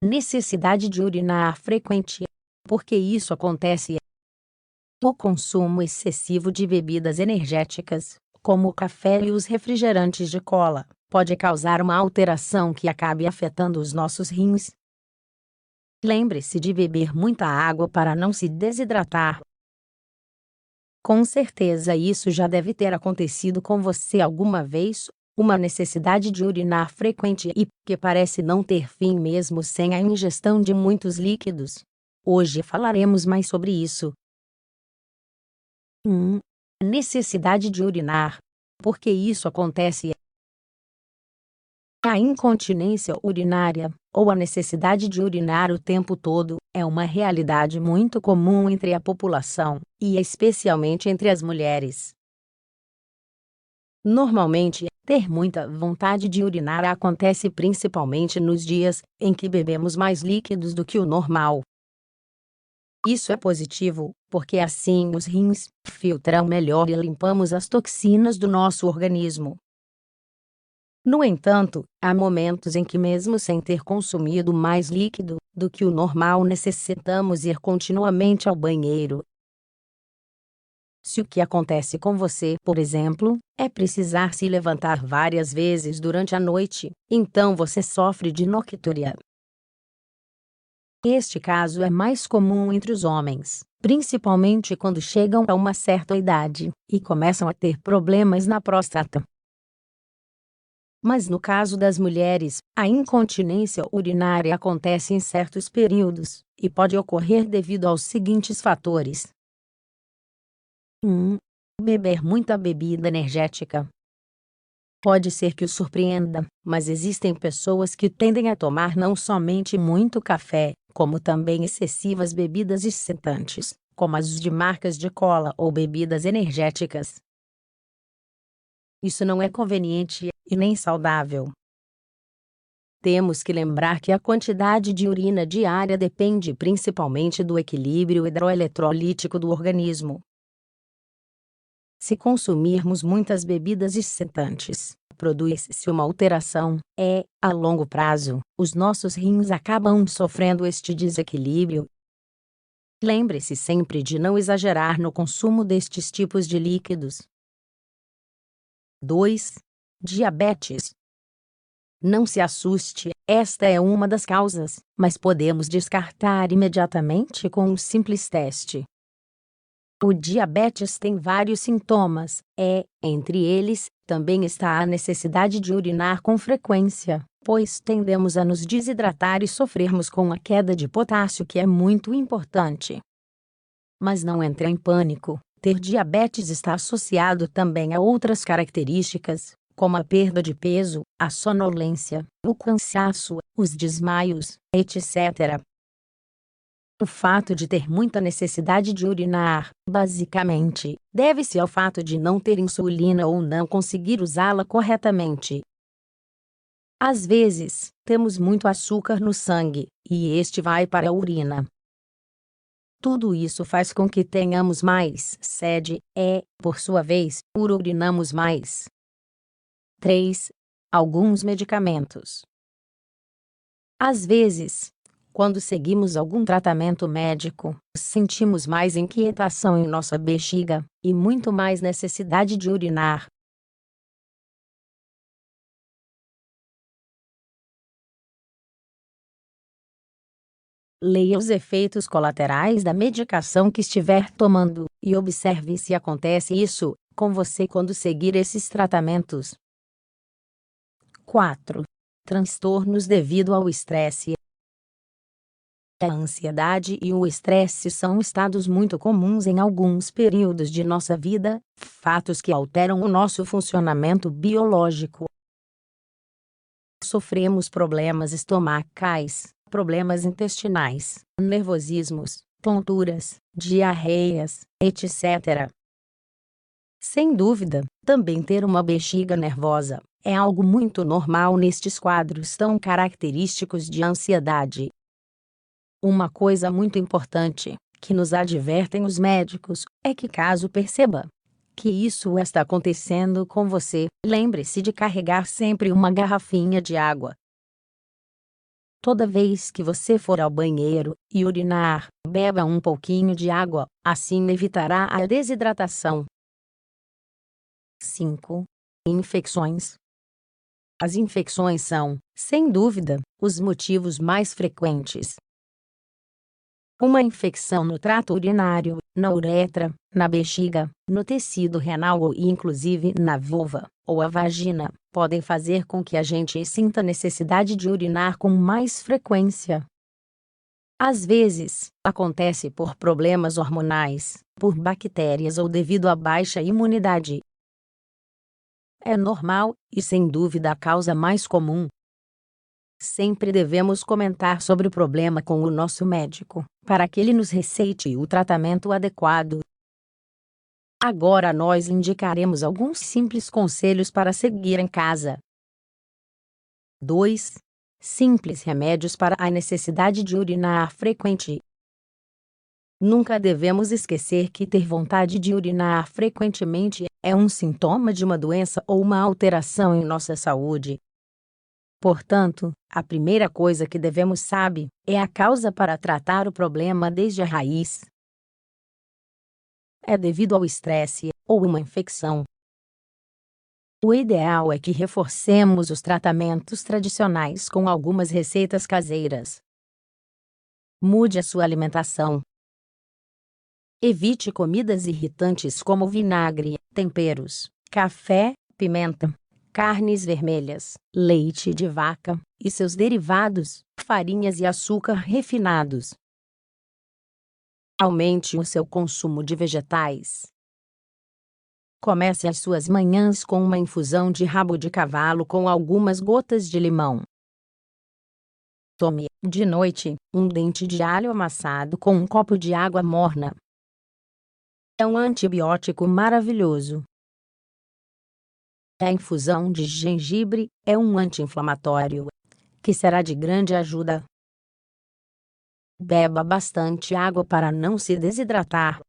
Necessidade de urinar frequente. Por que isso acontece? O consumo excessivo de bebidas energéticas, como o café e os refrigerantes de cola, pode causar uma alteração que acabe afetando os nossos rins. Lembre-se de beber muita água para não se desidratar. Com certeza isso já deve ter acontecido com você alguma vez, uma necessidade de urinar frequente e que parece não ter fim mesmo sem a ingestão de muitos líquidos. Hoje falaremos mais sobre isso. 1. Necessidade de urinar. Por que isso acontece? A incontinência urinária, ou a necessidade de urinar o tempo todo, é uma realidade muito comum entre a população, e especialmente entre as mulheres. Normalmente, ter muita vontade de urinar acontece principalmente nos dias em que bebemos mais líquidos do que o normal. Isso é positivo, porque assim os rins filtram melhor e limpamos as toxinas do nosso organismo. No entanto, há momentos em que, mesmo sem ter consumido mais líquido do que o normal, necessitamos ir continuamente ao banheiro. Se o que acontece com você, por exemplo, é precisar se levantar várias vezes durante a noite, então você sofre de noctúria. Este caso é mais comum entre os homens, principalmente quando chegam a uma certa idade e começam a ter problemas na próstata. Mas no caso das mulheres, a incontinência urinária acontece em certos períodos e pode ocorrer devido aos seguintes fatores. 1. Beber muita bebida energética. Pode ser que o surpreenda, mas existem pessoas que tendem a tomar não somente muito café, como também excessivas bebidas excitantes, como as de marcas de cola ou bebidas energéticas. Isso não é conveniente e nem saudável. Temos que lembrar que a quantidade de urina diária depende principalmente do equilíbrio hidroeletrolítico do organismo. Se consumirmos muitas bebidas excitantes, produz-se uma alteração, a longo prazo, os nossos rins acabam sofrendo este desequilíbrio. Lembre-se sempre de não exagerar no consumo destes tipos de líquidos. 2. Diabetes. Não se assuste, esta é uma das causas, mas podemos descartar imediatamente com um simples teste. O diabetes tem vários sintomas, entre eles, também está a necessidade de urinar com frequência, pois tendemos a nos desidratar e sofrermos com a queda de potássio, que é muito importante. Mas não entre em pânico, ter diabetes está associado também a outras características, como a perda de peso, a sonolência, o cansaço, os desmaios, etc. O fato de ter muita necessidade de urinar, basicamente, deve-se ao fato de não ter insulina ou não conseguir usá-la corretamente. Às vezes, temos muito açúcar no sangue, e este vai para a urina. Tudo isso faz com que tenhamos mais sede, por sua vez, urinamos mais. 3. Alguns medicamentos. Às vezes, quando seguimos algum tratamento médico, sentimos mais inquietação em nossa bexiga e muito mais necessidade de urinar. Leia os efeitos colaterais da medicação que estiver tomando e observe se acontece isso com você quando seguir esses tratamentos. 4. Transtornos devido ao estresse. A ansiedade e o estresse são estados muito comuns em alguns períodos de nossa vida, fatos que alteram o nosso funcionamento biológico. Sofremos problemas estomacais, problemas intestinais, nervosismos, tonturas, diarreias, etc. Sem dúvida, também ter uma bexiga nervosa é algo muito normal nestes quadros tão característicos de ansiedade. Uma coisa muito importante, que nos advertem os médicos, é que caso perceba que isso está acontecendo com você, lembre-se de carregar sempre uma garrafinha de água. Toda vez que você for ao banheiro e urinar, beba um pouquinho de água, assim evitará a desidratação. 5. Infecções. As infecções são, sem dúvida, os motivos mais frequentes. Uma infecção no trato urinário, na uretra, na bexiga, no tecido renal ou inclusive na vulva, ou a vagina, podem fazer com que a gente sinta necessidade de urinar com mais frequência. Às vezes, acontece por problemas hormonais, por bactérias ou devido à baixa imunidade. É normal, e sem dúvida a causa mais comum. Sempre devemos comentar sobre o problema com o nosso médico, para que ele nos receite o tratamento adequado. Agora nós indicaremos alguns simples conselhos para seguir em casa. 2. Simples remédios para a necessidade de urinar frequente. Nunca devemos esquecer que ter vontade de urinar frequentemente é um sintoma de uma doença ou uma alteração em nossa saúde. Portanto, a primeira coisa que devemos saber é a causa para tratar o problema desde a raiz. É devido ao estresse ou uma infecção. O ideal é que reforcemos os tratamentos tradicionais com algumas receitas caseiras. Mude a sua alimentação. Evite comidas irritantes como vinagre, temperos, café, pimenta, carnes vermelhas, leite de vaca e seus derivados, farinhas e açúcar refinados. Aumente o seu consumo de vegetais. Comece as suas manhãs com uma infusão de rabo de cavalo com algumas gotas de limão. Tome, de noite, um dente de alho amassado com um copo de água morna. É um antibiótico maravilhoso. A infusão de gengibre é um anti-inflamatório, que será de grande ajuda. Beba bastante água para não se desidratar.